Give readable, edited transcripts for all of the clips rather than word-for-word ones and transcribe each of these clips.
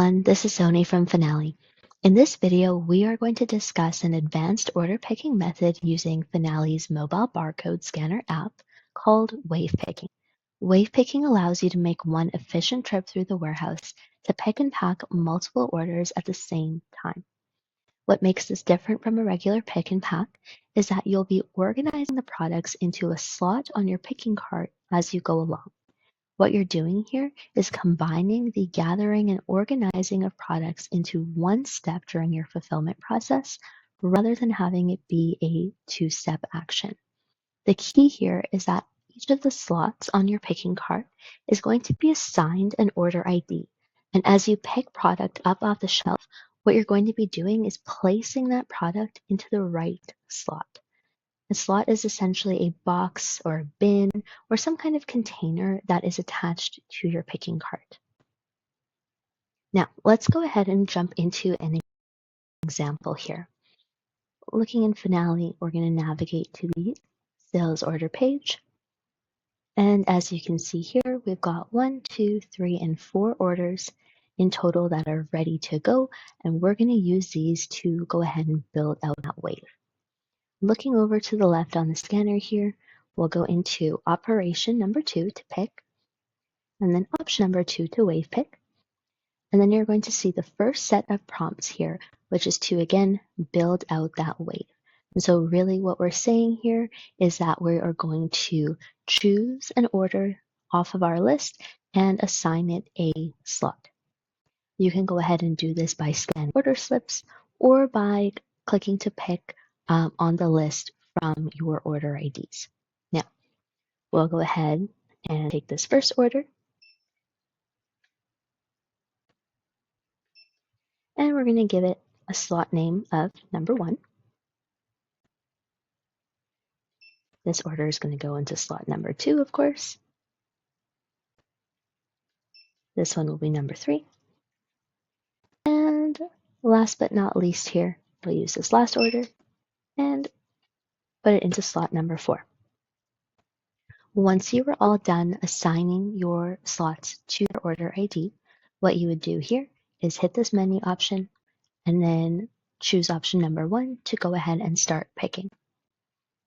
everyone, this is Sony from Finale. In this video, we are going to discuss an advanced order picking method using Finale's mobile barcode scanner app called wave picking. Wave picking allows you to make one efficient trip through the warehouse to pick and pack multiple orders at the same time. What makes this different from a regular pick and pack is that you'll be organizing the products into a slot on your picking cart as you go along. What you're doing here is combining the gathering and organizing of products into one step during your fulfillment process, rather than having it be a two-step action. The key here is that each of the slots on your picking cart is going to be assigned an order ID. And as you pick product up off the shelf, what you're going to be doing is placing that product into the right slot. A slot is essentially a box or a bin or some kind of container that is attached to your picking cart. Now, let's go ahead and jump into an example here. Looking in Finale, we're going to navigate to the sales order page. And as you can see here, we've got 1, 2, 3, and 4 orders in total that are ready to go. And we're going to use these to go ahead and build out that wave. Looking over to the left on the scanner here, we'll go into operation number 2 to pick, and then option number 2 to wave pick. And then you're going to see the first set of prompts here, which is to, again, build out that wave. And so really what we're saying here is that we are going to choose an order off of our list and assign it a slot. You can go ahead and do this by scanning order slips or by clicking to pick on the list from your order IDs. Now, we'll go ahead and take this first order. And we're going to give it a slot name of number 1. This order is going to go into slot number 2, of course. This one will be number 3. And last but not least here, we'll use this last order and put it into slot number 4. Once you are all done assigning your slots to your order ID, what you would do here is hit this menu option and then choose option number 1 to go ahead and start picking.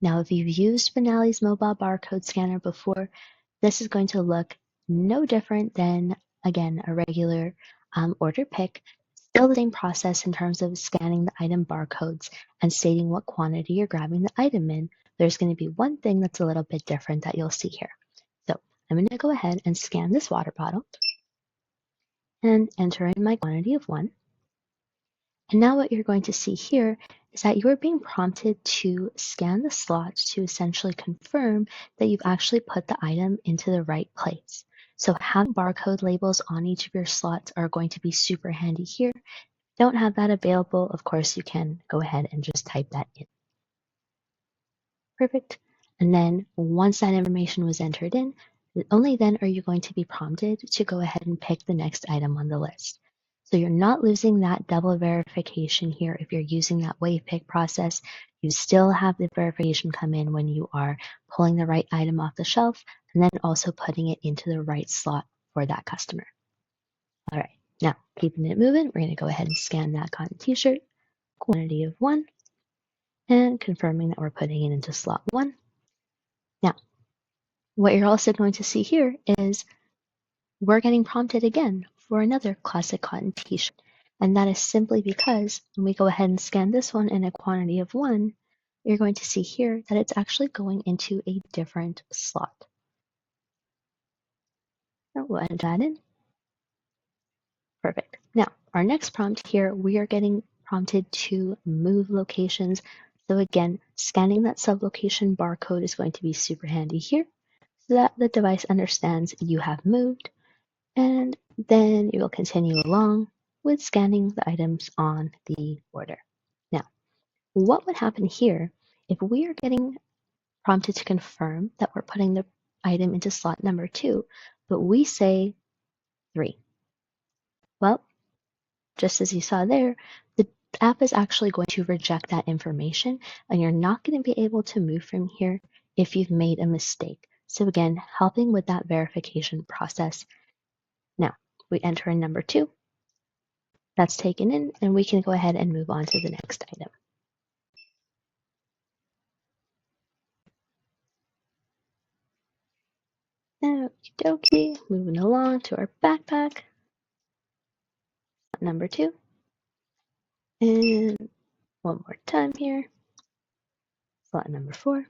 Now, if you've used Finale's mobile barcode scanner before, this is going to look no different than, again, a regular order pick. Still the same process in terms of scanning the item barcodes and stating what quantity you're grabbing the item in. There's going to be one thing that's a little bit different that you'll see here. So I'm going to go ahead and scan this water bottle and enter in my quantity of 1. And now what you're going to see here is that you're being prompted to scan the slots to essentially confirm that you've actually put the item into the right place. So having barcode labels on each of your slots are going to be super handy here. If you don't have that available, of course, you can go ahead and just type that in. Perfect. And then once that information was entered in, only then are you going to be prompted to go ahead and pick the next item on the list. So you're not losing that double verification here. If you're using that wave pick process, you still have the verification come in when you are pulling the right item off the shelf and then also putting it into the right slot for that customer. All right, now keeping it moving, we're going to go ahead and scan that cotton t-shirt, quantity of 1, and confirming that we're putting it into slot 1. Now, what you're also going to see here is we're getting prompted again for another classic cotton t-shirt. And that is simply because when we go ahead and scan this one in a quantity of 1, you're going to see here that it's actually going into a different slot. So we'll enter that in. Perfect. Now, our next prompt here, we are getting prompted to move locations. So again, scanning that sublocation barcode is going to be super handy here so that the device understands you have moved. And then you will continue along with scanning the items on the order. Now, what would happen here if we are getting prompted to confirm that we're putting the item into slot number 2, but we say 3? Well, just as you saw there, the app is actually going to reject that information, and you're not going to be able to move from here if you've made a mistake. So again, helping with that verification process. Now, we enter in number 2, That's taken in, and we can go ahead and move on to the next item. Okie dokie, moving along to our backpack. Number 2. And one more time here. Slot number 4.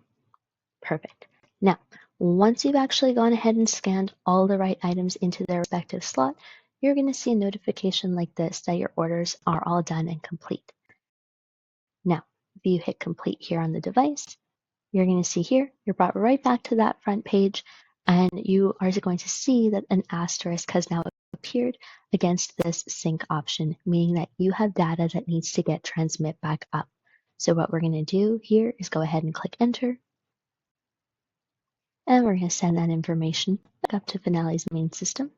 Perfect. Now, once you've actually gone ahead and scanned all the right items into their respective slot, you're going to see a notification like this that your orders are all done and complete. Now, if you hit complete here on the device, you're going to see here, you're brought right back to that front page, and you are going to see that an asterisk has now appeared against this sync option, meaning that you have data that needs to get transmit back up. So what we're going to do here is go ahead and click enter, and we're going to send that information back up to Finale's main system.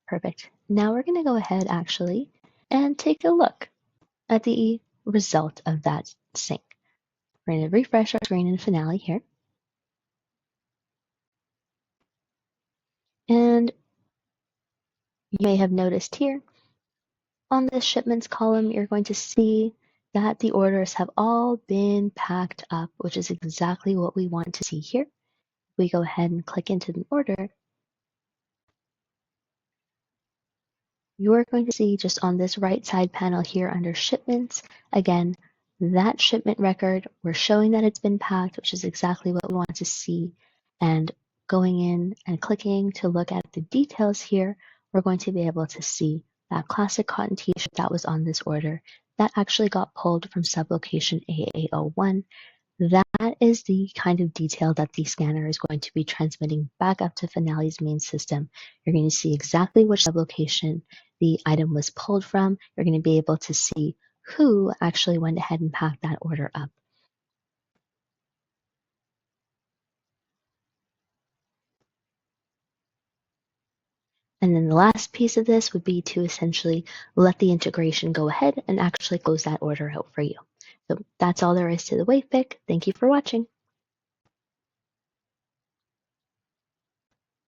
Perfect. Now we're going to go ahead actually and take a look at the result of that sync. We're going to refresh our screen in Finale here. And you may have noticed here on this shipments column, you're going to see that the orders have all been packed up, which is exactly what we want to see here. We go ahead and click into the order. You're going to see just on this right side panel here under shipments, again, that shipment record, we're showing that it's been packed, which is exactly what we want to see. And going in and clicking to look at the details here, we're going to be able to see that classic cotton t-shirt that was on this order that actually got pulled from sublocation AA01. That is the kind of detail that the scanner is going to be transmitting back up to Finale's main system. You're going to see exactly which sublocation the item was pulled from. You're going to be able to see who actually went ahead and packed that order up. And then the last piece of this would be to essentially let the integration go ahead and actually close that order out for you. So that's all there is to the wave pick. Thank you for watching.